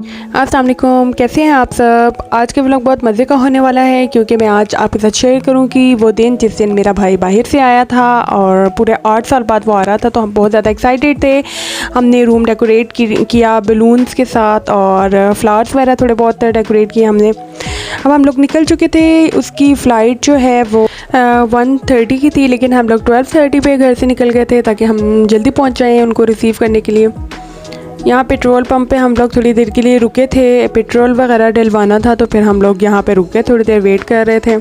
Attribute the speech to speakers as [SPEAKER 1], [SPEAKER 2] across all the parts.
[SPEAKER 1] अस्सलाम वालेकुम, कैसे हैं आप सब। आज के व्लॉग बहुत मज़े का होने वाला है क्योंकि मैं आज आपके साथ शेयर करूंगी वो दिन जिस दिन मेरा भाई बाहर से आया था और पूरे 8 साल बाद वो आ रहा था। तो हम बहुत ज़्यादा एक्साइटेड थे। हमने रूम डेकोरेट किया बलून्स के साथ और फ्लावर्स वगैरह थोड़े बहुत डेकोरेट किए हमने। अब हम लोग निकल चुके थे। उसकी फ़्लाइट जो है वो 1:30 की थी, लेकिन हम लोग 12:30 पे घर से निकल गए थे ताकि हम जल्दी पहुँच जाएँ उनको रिसीव करने के लिए। यहाँ पेट्रोल पंप पे हम लोग थोड़ी देर के लिए रुके थे, पेट्रोल वगैरह डलवाना था, तो फिर हम लोग यहाँ पे रुक के थोड़ी देर वेट कर रहे थे।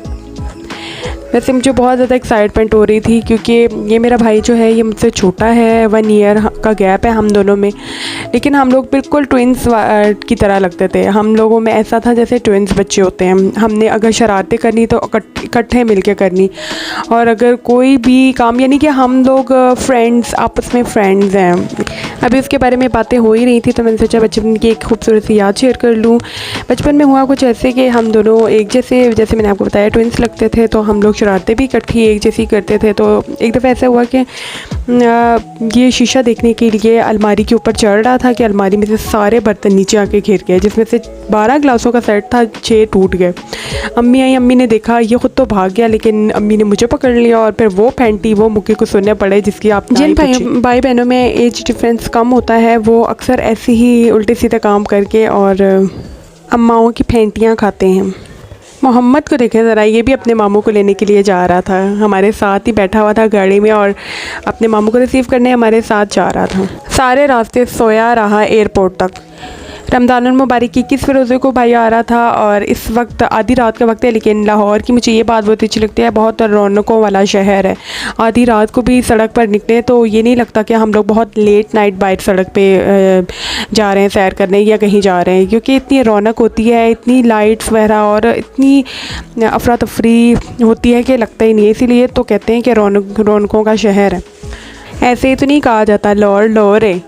[SPEAKER 1] वैसे मुझे बहुत ज़्यादा एक्साइटमेंट हो रही थी क्योंकि ये मेरा भाई जो है ये मुझसे छोटा है, 1 ईयर का गैप है हम दोनों में, लेकिन हम लोग बिल्कुल ट्विंस की तरह लगते थे। हम लोगों में ऐसा था जैसे ट्विंस बच्चे होते हैं। हमने अगर शरारतें करनी तो इकट्ठे मिलके करनी, और अगर कोई भी काम, यानी कि हम लोग फ्रेंड्स, आपस में फ्रेंड्स हैं। अभी उसके बारे में बातें हो ही रही थी तो मैंने सोचा बचपन की एक खूबसूरत सी याद शेयर कर लूँ। बचपन में हुआ कुछ ऐसे कि हम दोनों एक जैसे मैंने आपको बताया ट्विंस लगते थे, तो हम लोग शरारतें भी इकट्ठी एक जैसी करते थे। तो एक दफ़ा ऐसा हुआ कि ये शीशा देखने के लिए अलमारी के ऊपर चढ़ रहा था कि अलमारी में से सारे बर्तन नीचे आके घिर गए, जिसमें से 12 ग्लासों का सेट था, 6 टूट गए। अम्मी आई, अम्मी ने देखा, ये खुद तो भाग गया, लेकिन अम्मी ने मुझे पकड़ लिया और फिर वो फैंटी वो मुक्के को सुनने पड़े जिसकी आप जिन भाई बहनों में एज डिफरेंस कम होता है वो अक्सर ऐसे ही उल्टे सीधे काम करके और अम्माओं की फेंटियाँ खाते हैं। मोहम्मद को देखें ज़रा, ये भी अपने मामू को लेने के लिए जा रहा था, हमारे साथ ही बैठा हुआ था गाड़ी में और अपने मामू को रिसीव करने हमारे साथ जा रहा था। सारे रास्ते सोया रहा एयरपोर्ट तक। रमज़ानुल मुबारक की 21 रोज़े को भाई आ रहा था और इस वक्त आधी रात का वक्त है, लेकिन लाहौर की मुझे ये बात बहुत अच्छी लगती है, बहुत रौनकों वाला शहर है। आधी रात को भी सड़क पर निकले तो ये नहीं लगता कि हम लोग बहुत लेट नाइट बाइट सड़क पे जा रहे हैं सैर करने या कहीं जा रहे हैं, क्योंकि इतनी रौनक होती है, इतनी लाइट्स वगैरह और इतनी अफरा तफरी होती है कि लगता ही नहीं। इसीलिए तो कहते हैं कि रौनकों का शहर है। ऐसे ही तो नहीं कहा जाता लाहौर है,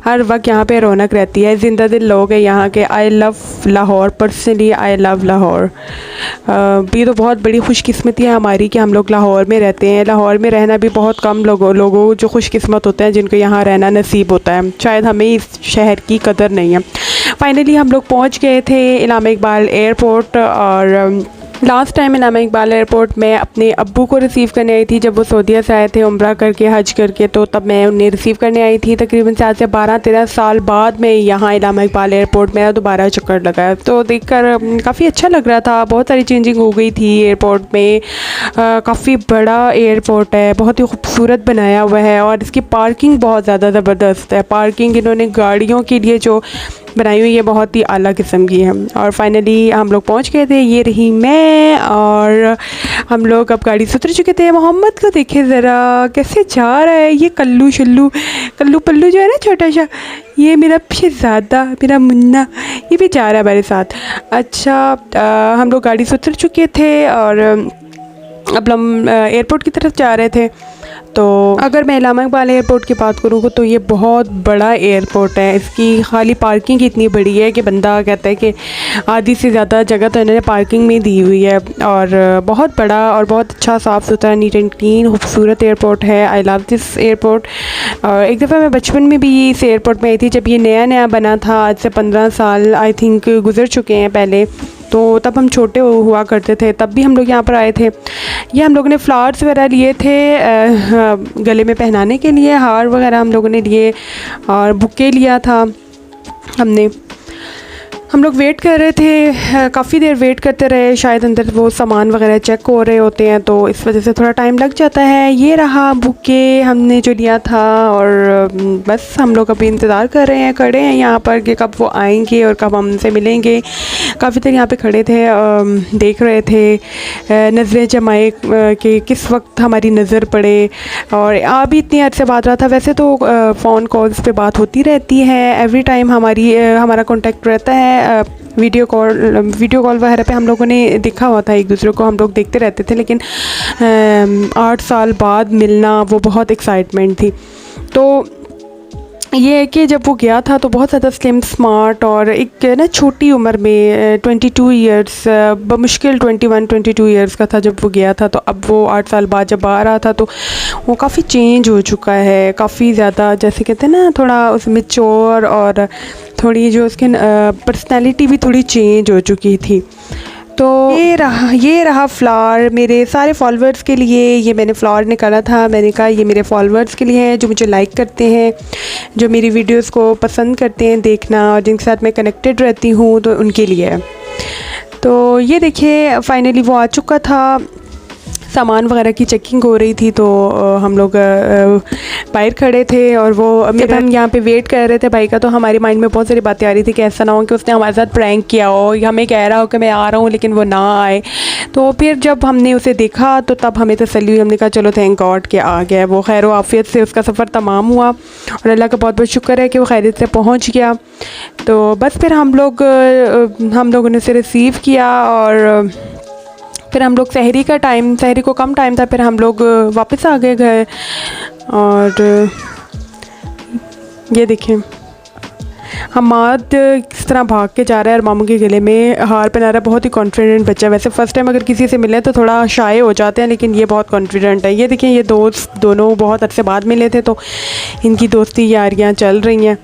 [SPEAKER 1] हर वक्त यहाँ पे रौनक रहती है, ज़िंदा दिल लोग हैं यहाँ के। I love Lahore, personally I love Lahore. ये तो बहुत बड़ी खुशकिस्मती है हमारी कि हम लोग लाहौर में रहते हैं। लाहौर में रहना भी बहुत कम लोगों जो खुशकिस्मत होते हैं जिनको यहाँ रहना नसीब होता है। शायद हमें इस शहर की कदर नहीं है। फाइनली हम लोग पहुँच गए थे इलामा इकबाल एयरपोर्ट, और लास्ट टाइम इलामा इकबाल एयरपोर्ट में अपने अब्बू को रिसीव करने आई थी जब वो सऊदीया से आए थे उम्रा करके, हज करके, तो तब मैं उन्हें रिसीव करने आई थी। तकरीबन से आज से 12-13 साल बाद में यहाँ इलामा इकबाल एयरपोर्ट में दोबारा चक्कर लगा, तो देखकर काफ़ी अच्छा लग रहा था। बहुत सारी चेंजिंग हो गई थी एयरपोर्ट में। काफ़ी बड़ा एयरपोर्ट है, बहुत ही खूबसूरत बनाया हुआ है और इसकी पार्किंग बहुत ज़्यादा ज़बरदस्त है। पार्किंग इन्होंने गाड़ियों के लिए जो बनाई हुई है बहुत ही आला किस्म की है। और फाइनली हम लोग पहुंच गए थे, ये रही मैं, और हम लोग अब गाड़ी से उतर चुके थे। मोहम्मद को देखे ज़रा कैसे जा रहा है, ये कल्लू पल्लू जो है ना छोटा सा, ये मेरा शहज़ादा, मेरा मुन्ना, ये भी जा रहा है हमारे साथ। अच्छा, हम लोग गाड़ी से उतर चुके थे और अब हम एयरपोर्ट की तरफ जा रहे थे। तो अगर मैं इलामा इकबाल एयरपोर्ट की बात करूँ तो ये बहुत बड़ा एयरपोर्ट है। इसकी खाली पार्किंग इतनी बड़ी है कि बंदा कहता है कि आधी से ज़्यादा जगह तो इन्होंने पार्किंग में दी हुई है, और बहुत बड़ा और बहुत अच्छा साफ़ सुथरा नीट एंड क्लीन खूबसूरत एयरपोर्ट है। I love this airport. और एक दफ़ा मैं बचपन में भी इस एयरपोर्ट में आई थी जब ये नया बना था, आज से 15 साल आई थिंक गुजर चुके हैं पहले, तो तब हम छोटे हुआ करते थे, तब भी हम लोग यहाँ पर आए थे। ये हम लोगों ने फ्लावर्स वगैरह लिए थे गले में पहनाने के लिए, हार वगैरह हम लोगों ने लिए और बुके लिया था हमने। हम लोग वेट कर रहे थे, काफ़ी देर वेट करते रहे, शायद अंदर वो सामान वगैरह चेक हो रहे होते हैं तो इस वजह से थोड़ा टाइम लग जाता है। ये रहा बुके हमने जो लिया था, और बस हम लोग अभी इंतज़ार कर रहे हैं, खड़े हैं यहाँ पर कि कब वो आएंगे और कब हमसे मिलेंगे। काफ़ी देर यहाँ पे खड़े थे, देख रहे थे, नज़रें जमाए कि किस वक्त हमारी नज़र पड़े। और आ भी इतनी अर्से बात रहा था। वैसे तो फ़ोन कॉल्स पे बात होती रहती है, एवरी टाइम हमारा कॉन्टेक्ट रहता है। वीडियो कॉल वगैरह पे हम लोगों ने देखा हुआ था एक दूसरे को, हम लोग देखते रहते थे, लेकिन 8 साल बाद मिलना वो बहुत एक्साइटमेंट थी। तो ये है कि जब वो गया था तो बहुत ज़्यादा स्लिम स्मार्ट और एक ना छोटी उम्र में 22 ईयर्स, बमुश्किल 21-22 ईयर्स का था जब वो गया था। तो अब वो 8 साल बाद जब आ रहा था तो वो काफ़ी चेंज हो चुका है, काफ़ी ज़्यादा, जैसे कहते हैं ना, थोड़ा उस मैच्योर और थोड़ी जो उसकी पर्सनैलिटी भी थोड़ी चेंज हो चुकी थी। तो ये रहा फ्लावर मेरे सारे फॉलोअर्स के लिए। ये मैंने फ्लावर निकाला था, मैंने कहा ये मेरे फॉलोअर्स के लिए है जो मुझे लाइक करते हैं, जो मेरी वीडियोस को पसंद करते हैं देखना और जिनके साथ मैं कनेक्टेड रहती हूँ, तो उनके लिए है। तो ये देखिए फाइनली वो आ चुका था। सामान वगैरह की चेकिंग हो रही थी, तो हम लोग बाहर खड़े थे और वो जब हम यहाँ पे वेट कर रहे थे भाई का, तो हमारे माइंड में बहुत सारी बातें आ रही थी कि ऐसा ना हो कि उसने हमारे साथ प्रैंक किया हो या हमें कह रहा हो कि मैं आ रहा हूँ लेकिन वो ना आए। तो फिर जब हमने उसे देखा तो तब हमें तसल्ली हुई, हमने कहा चलो थैंक गॉड कि आ गया। वो खैर आफियत से उसका सफ़र तमाम हुआ और अल्लाह का बहुत बहुत शुक्र है कि वो खैरियत से पहुँच गया। तो बस फिर हम लोगों ने उसे रिसीव किया और फिर हम लोग सहरी को कम टाइम था, फिर हम लोग वापस आ गए घर। और ये देखें हमाद किस तरह भाग के जा रहा है और मामू के गले में हार पहना रहा है। बहुत ही कॉन्फिडेंट बच्चा है। वैसे फ़र्स्ट टाइम अगर किसी से मिले तो थोड़ा शाय हो जाते हैं, लेकिन ये बहुत कॉन्फिडेंट है। ये देखें ये दोस्त दोनों बहुत अरसे बाद मिले थे, तो इनकी दोस्ती यारियाँ चल रही हैं।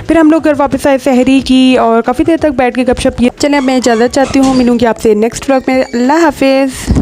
[SPEAKER 1] फिर हम लोग घर वापस आए, सहरी की और काफ़ी देर तक बैठ के गपशप किए। चलें अब मैं इजाज़त चाहती हूँ, मिलूँगी आपसे नेक्स्ट व्लॉग में। अल्लाह हाफिज़।